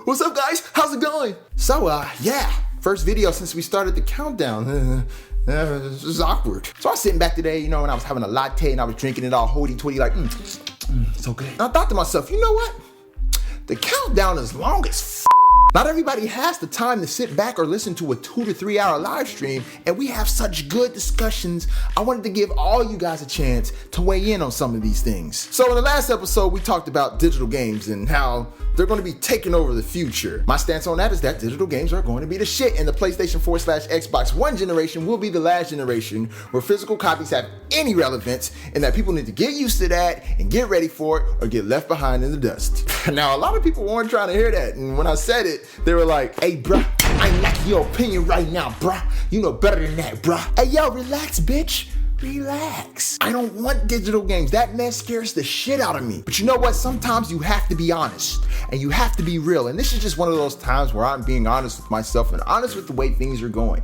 What's up, guys? How's it going? So, yeah, first video since we started the countdown. This is awkward. So I was sitting back today, and I was having a latte and I was drinking it all hoity-toity like, so good. And I thought to myself, you know what? The countdown is long as f***. Not everybody has the time to sit back or listen to a 2 to 3 hour live stream, and we have such good discussions. I wanted to give all you guys a chance to weigh in on some of these things. So in the last episode, we talked about digital games and how they're going to be taking over the future. My stance on that is that digital games are going to be the shit, and the PlayStation 4/Xbox One generation will be the last generation where physical copies have any relevance, and that people need to get used to that and get ready for it or get left behind in the dust. Now, a lot of people weren't trying to hear that, and when I said it, they were like, hey, bruh, I ain't like your opinion right now, bruh. You know better than that, bruh. Hey, yo, relax, bitch. Relax. I don't want digital games. That mess scares the shit out of me. But you know what? Sometimes you have to be honest and you have to be real. And this is just one of those times where I'm being honest with myself and honest with the way things are going.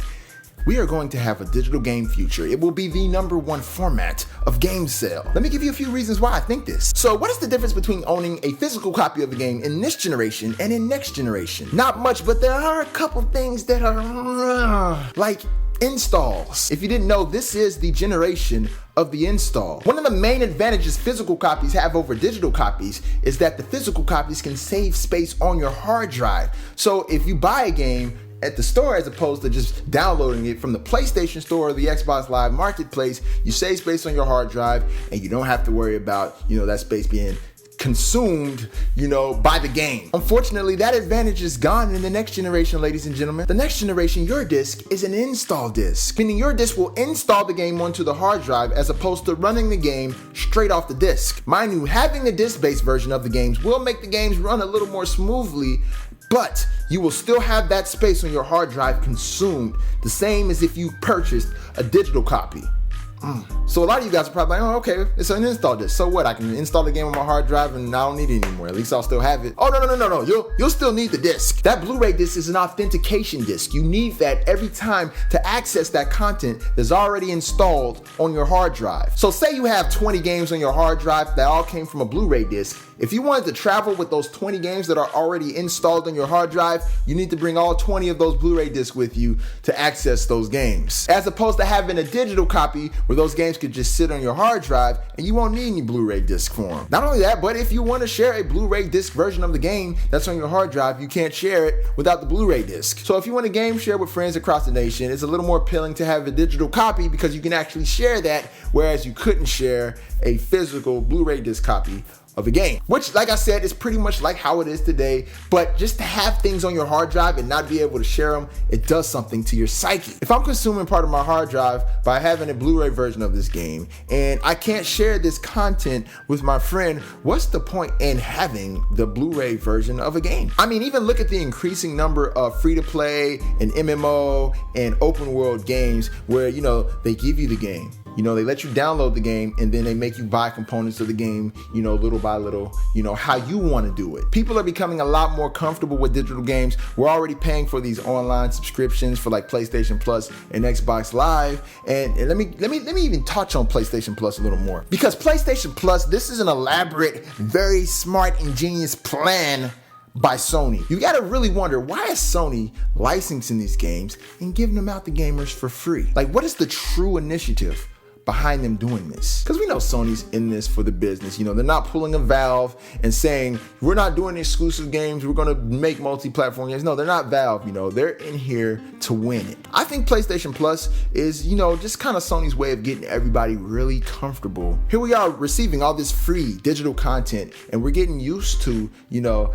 We are going to have a digital game future. It will be the #1 format of game sale. Let me give you a few reasons why I think this. So what is the difference between owning a physical copy of a game in this generation and in next generation? Not much, but there are a couple things that are like installs. If you didn't know, this is the generation of the install. One of the main advantages physical copies have over digital copies is that the physical copies can save space on your hard drive. So if you buy a game at the store as opposed to just downloading it from the PlayStation Store or the Xbox Live Marketplace, you save space on your hard drive and you don't have to worry about, that space being consumed, by the game. Unfortunately, that advantage is gone in the next generation, ladies and gentlemen. The next generation, your disc is an install disc, meaning your disc will install the game onto the hard drive as opposed to running the game straight off the disc. Mind you, having the disc-based version of the games will make the games run a little more smoothly, but you will still have that space on your hard drive consumed, the same as if you purchased a digital copy. So a lot of you guys are probably like, oh, okay, it's an install disc. So what? I can install the game on my hard drive and I don't need it anymore. At least I'll still have it. Oh, no. You'll still need the disc. That Blu-ray disc is an authentication disc. You need that every time to access that content that's already installed on your hard drive. So say you have 20 games on your hard drive that all came from a Blu-ray disc. If you wanted to travel with those 20 games that are already installed on your hard drive, you need to bring all 20 of those Blu-ray discs with you to access those games. As opposed to having a digital copy where those games could just sit on your hard drive and you won't need any Blu-ray disc for them. Not only that, but if you want to share a Blu-ray disc version of the game that's on your hard drive, you can't share it without the Blu-ray disc. So if you want to game share with friends across the nation, it's a little more appealing to have a digital copy because you can actually share that, whereas you couldn't share a physical Blu-ray disc copy of a game, which, like I said, is pretty much like how it is today. But just to have things on your hard drive and not be able to share them, it does something to your psyche. If I'm consuming part of my hard drive by having a Blu-ray version of this game and I can't share this content with my friend, what's the point in having the Blu-ray version of a game? I mean, even look at the increasing number of free-to-play and MMO and open world games where, they give you the game. They let you download the game and then they make you buy components of the game, little by little, how you want to do it. People are becoming a lot more comfortable with digital games. We're already paying for these online subscriptions for like PlayStation Plus and Xbox Live. And let me even touch on PlayStation Plus a little more. Because PlayStation Plus, this is an elaborate, very smart, ingenious plan by Sony. You gotta really wonder, why is Sony licensing these games and giving them out to gamers for free? Like, what is the true initiative behind them doing this? Because we know Sony's in this for the business. They're not pulling a Valve and saying, we're not doing exclusive games, we're gonna make multi-platform games. No, they're not Valve, they're in here to win it. I think PlayStation Plus is, just kind of Sony's way of getting everybody really comfortable. Here we are receiving all this free digital content and we're getting used to,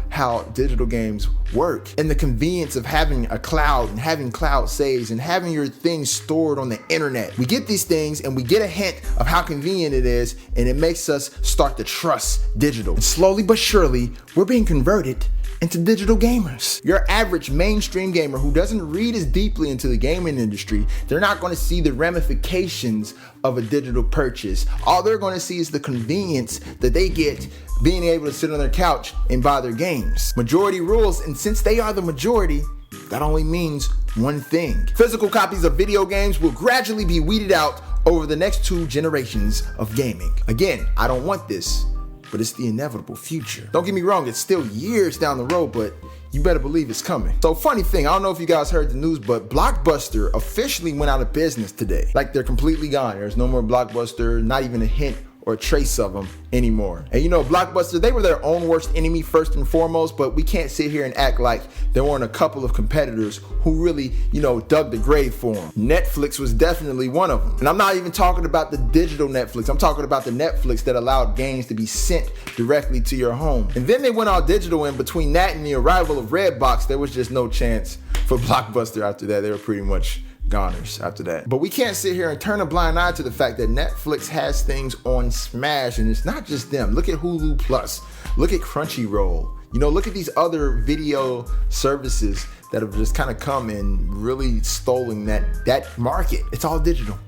how digital games work and the convenience of having a cloud and having cloud saves and having your things stored on the internet. We get these things and we get a hint of how convenient it is, and it makes us start to trust digital. And slowly but surely, we're being converted into digital gamers. Your average mainstream gamer who doesn't read as deeply into the gaming industry, they're not going to see the ramifications of a digital purchase. All they're going to see is the convenience that they get being able to sit on their couch and buy their games. Majority rules, and since they are the majority, that only means one thing. Physical copies of video games will gradually be weeded out over the next 2 generations of gaming. Again, I don't want this, but it's the inevitable future. Don't get me wrong, it's still years down the road, but you better believe it's coming. So funny thing, I don't know if you guys heard the news, but Blockbuster officially went out of business today. Like they're completely gone. There's no more Blockbuster, not even a hint or a trace of them anymore. And you know, Blockbuster, they were their own worst enemy first and foremost, but we can't sit here and act like there weren't a couple of competitors who really, you know, dug the grave for them. Netflix was definitely one of them. And I'm not even talking about the digital Netflix. I'm talking about the Netflix that allowed games to be sent directly to your home. And then they went all digital, and between that and the arrival of Redbox, there was just no chance for Blockbuster after that. They were pretty much goners after that. But we can't sit here and turn a blind eye to the fact that Netflix has things on Smash, and it's not just them. Look at Hulu Plus, look at Crunchyroll, you know, look at these other video services that have just kind of come and really stolen that market. It's all digital,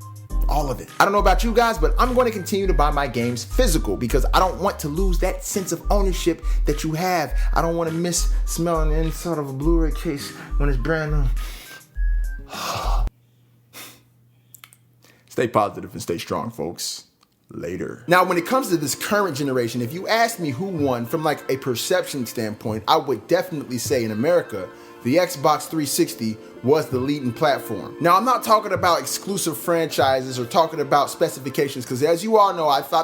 all of it. I don't know about you guys, but I'm going to continue to buy my games physical because I don't want to lose that sense of ownership that you have. I don't want to miss smelling the inside of a Blu-ray case when it's brand new. Stay positive and stay strong, folks. Later. Now, when it comes to this current generation, if you ask me who won from like a perception standpoint, I would definitely say in America, the Xbox 360 was the leading platform. Now, I'm not talking about exclusive franchises or talking about specifications, because as you all know, I thought